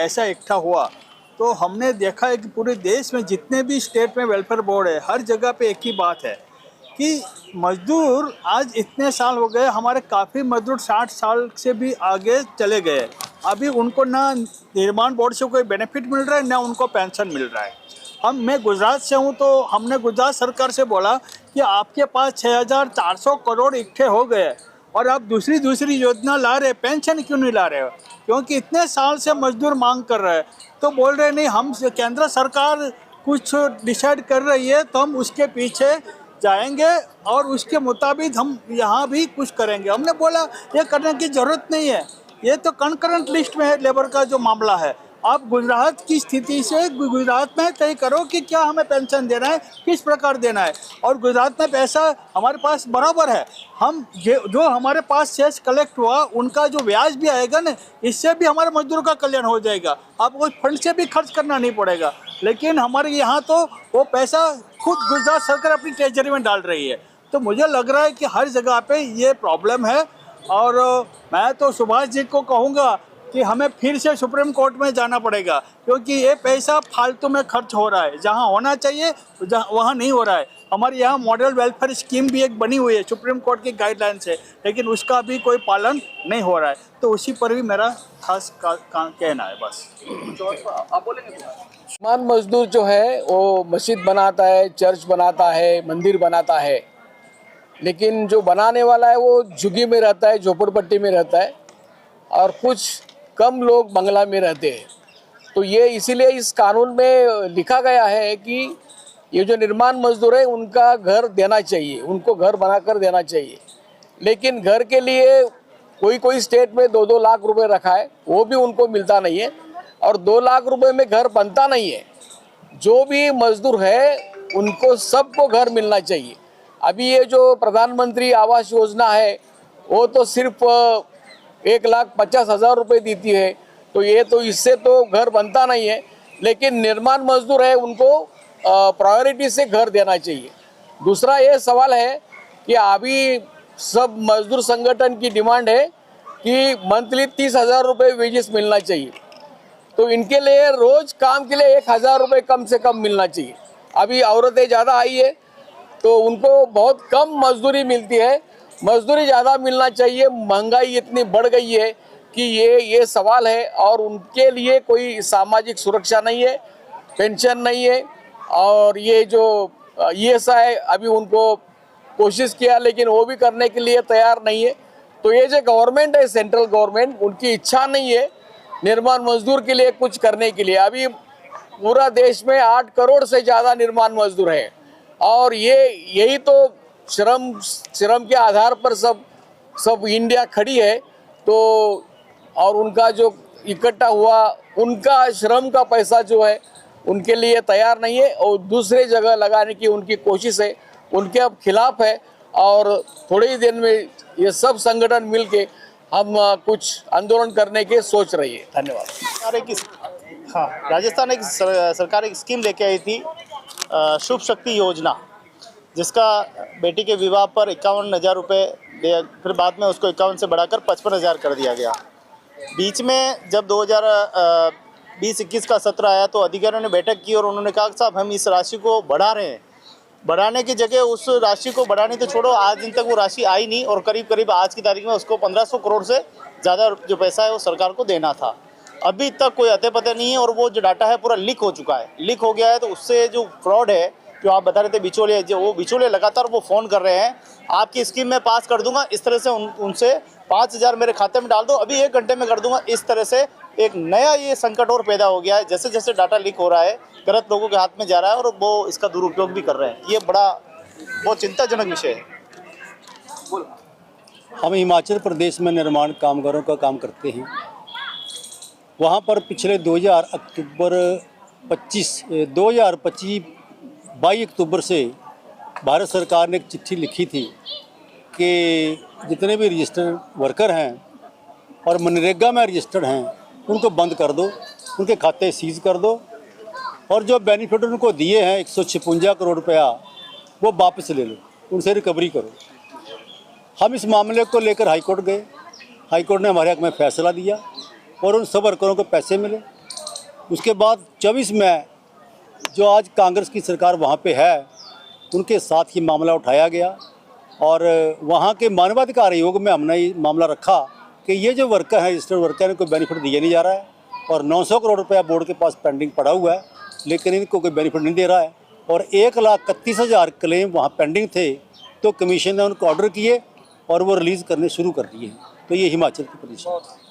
पैसा इकट्ठा हुआ तो हमने देखा है कि पूरे देश में जितने भी स्टेट में वेलफेयर बोर्ड है, हर जगह पे एक ही बात है कि मजदूर आज इतने साल हो गए, हमारे काफ़ी मजदूर 60 साल से भी आगे चले गए, अभी उनको ना निर्माण बोर्ड से कोई बेनिफिट मिल रहा है ना उनको पेंशन मिल रहा है। मैं गुजरात से हूँ, तो हमने गुजरात सरकार से बोला कि आपके पास 6,400 करोड़ इकट्ठे हो गए और आप दूसरी योजना ला रहे, पेंशन क्यों नहीं ला रहे हो? क्योंकि इतने साल से मजदूर मांग कर रहे हैं। तो बोल रहे नहीं, हम केंद्र सरकार कुछ डिसाइड कर रही है तो हम उसके पीछे जाएंगे और उसके मुताबिक हम यहाँ भी कुछ करेंगे। हमने बोला ये करने की ज़रूरत नहीं है, ये तो कंकरेंट लिस्ट में है लेबर का जो मामला है। आप गुजरात की स्थिति से गुजरात में तय करो कि क्या हमें पेंशन देना है, किस प्रकार देना है, और गुजरात में पैसा हमारे पास बराबर है। हम जो हमारे पास सेस कलेक्ट हुआ उनका जो ब्याज भी आएगा ना, इससे भी हमारे मजदूरों का कल्याण हो जाएगा, आपको फंड से भी खर्च करना नहीं पड़ेगा। लेकिन हमारे यहाँ तो वो पैसा खुद गुजरात सरकार अपनी ट्रेजरी में डाल रही है। तो मुझे लग रहा है कि हर जगह पे ये प्रॉब्लम है, और मैं तो सुभाष जी को कहूँगा कि हमें फिर से सुप्रीम कोर्ट में जाना पड़ेगा, क्योंकि ये पैसा फालतू में खर्च हो रहा है, जहाँ होना चाहिए वहाँ नहीं हो रहा है। हमारे यहाँ मॉडल वेलफेयर स्कीम भी एक बनी हुई है सुप्रीम कोर्ट की गाइडलाइन से, लेकिन उसका भी कोई पालन नहीं हो रहा है। तो उसी पर भी मेरा खास कहना है। बस आप बोलेंगे। निर्माण मजदूर जो है वो मस्जिद बनाता है, चर्च बनाता है, मंदिर बनाता है, लेकिन जो बनाने वाला है वो झुग्गी में रहता है, झोपड़पट्टी में रहता है, और कुछ कम लोग बंगला में रहते हैं। तो ये इसीलिए इस कानून में लिखा गया है कि ये जो निर्माण मजदूर है उनका घर देना चाहिए, उनको घर बनाकर देना चाहिए। लेकिन घर के लिए कोई स्टेट में 2-2 लाख रुपए रखा है, वो भी उनको मिलता नहीं है, और 2 लाख रुपए में घर बनता नहीं है। जो भी मजदूर है उनको सबको घर मिलना चाहिए। अभी ये जो प्रधानमंत्री आवास योजना है वो तो सिर्फ 1,50,000 रुपये देती है, तो ये तो इससे तो घर बनता नहीं है। लेकिन निर्माण मजदूर है उनको प्रायोरिटी से घर देना चाहिए। दूसरा ये सवाल है कि अभी सब मजदूर संगठन की डिमांड है कि मंथली 30,000 रुपये वेजेस मिलना चाहिए, तो इनके लिए रोज काम के लिए 1,000 रुपये कम से कम मिलना चाहिए। अभी औरतें ज़्यादा आई है तो उनको बहुत कम मजदूरी मिलती है, मजदूरी ज़्यादा मिलना चाहिए। महंगाई इतनी बढ़ गई है कि ये सवाल है, और उनके लिए कोई सामाजिक सुरक्षा नहीं है, पेंशन नहीं है, और ये जो ESI अभी उनको कोशिश किया लेकिन वो भी करने के लिए तैयार नहीं है। तो ये जो गवर्नमेंट है, सेंट्रल गवर्नमेंट, उनकी इच्छा नहीं है निर्माण मजदूर के लिए कुछ करने के लिए। अभी पूरा देश में 8 करोड़ से ज़्यादा निर्माण मजदूर हैं, और यही तो श्रम के आधार पर सब इंडिया खड़ी है। तो और उनका जो इकट्ठा हुआ उनका श्रम का पैसा जो है उनके लिए तैयार नहीं है, और दूसरे जगह लगाने की उनकी कोशिश है, उनके अब खिलाफ है। और थोड़े ही दिन में ये सब संगठन मिलके हम कुछ आंदोलन करने के सोच रही है। धन्यवाद। हाँ, राजस्थान एक सरकार एक स्कीम लेके आई थी, शुभ शक्ति योजना, जिसका बेटी के विवाह पर 51,000 रुपये दिया, फिर बाद में उसको 51 से बढ़ाकर 55,000 कर दिया गया। बीच में जब 2020-21 का सत्र आया तो अधिकारियों ने बैठक की और उन्होंने कहा साहब हम इस राशि को बढ़ा रहे हैं। बढ़ाने की जगह उस राशि को बढ़ाने तो छोड़ो, आज दिन तक वो राशि आई नहीं, और करीब आज की तारीख में उसको 1,500 करोड़ से ज़्यादा जो पैसा है वो सरकार को देना था। अभी तक कोई अते पते नहीं है, और वो जो डाटा है पूरा लीक हो चुका है, लीक हो गया है। तो उससे जो फ्रॉड है, जो आप बता रहे थे बिचौलिए, जो वो बिचौलिए लगातार वो फ़ोन कर रहे हैं, आपकी स्कीम में पास कर दूंगा, इस तरह से उनसे 5,000 मेरे खाते में डाल दो, अभी 1 घंटे में कर दूंगा। इस तरह से एक नया ये संकट और पैदा हो गया है। जैसे जैसे डाटा लीक हो रहा है, गलत लोगों के हाथ में जा रहा है, और वो इसका दुरुपयोग भी कर रहे हैं। ये बहुत चिंताजनक विषय है। हम हिमाचल प्रदेश में निर्माण कामगारों का काम करते हैं। वहाँ पर पिछले 2025 22 अक्टूबर से भारत सरकार ने एक चिट्ठी लिखी थी कि जितने भी रजिस्टर्ड वर्कर हैं और मनरेगा में रजिस्टर्ड हैं उनको बंद कर दो, उनके खाते सीज कर दो, और जो बेनिफिट उनको दिए हैं 156 करोड़ रुपया वो वापस ले लो, उनसे रिकवरी करो। हम इस मामले को लेकर हाईकोर्ट गए, हाईकोर्ट ने हमारे हक में फ़ैसला दिया और उन सब वर्करों को पैसे मिले। उसके बाद 24 मई जो आज कांग्रेस की सरकार वहाँ पे है, उनके साथ ये मामला उठाया गया और वहाँ के मानवाधिकार आयोग में हमने ये मामला रखा कि ये जो वर्कर हैं, रजिस्टर्ड वर्कर हैं, इनको बेनिफिट दिया नहीं जा रहा है और 900 करोड़ रुपया बोर्ड के पास पेंडिंग पड़ा हुआ है, लेकिन इनको कोई बेनिफिट नहीं दे रहा है और 1,31,000 क्लेम वहाँ पेंडिंग थे। तो कमीशन ने उनको ऑर्डर किए और वो रिलीज़ करने शुरू कर दिए। तो ये हिमाचल की पोजीशन है।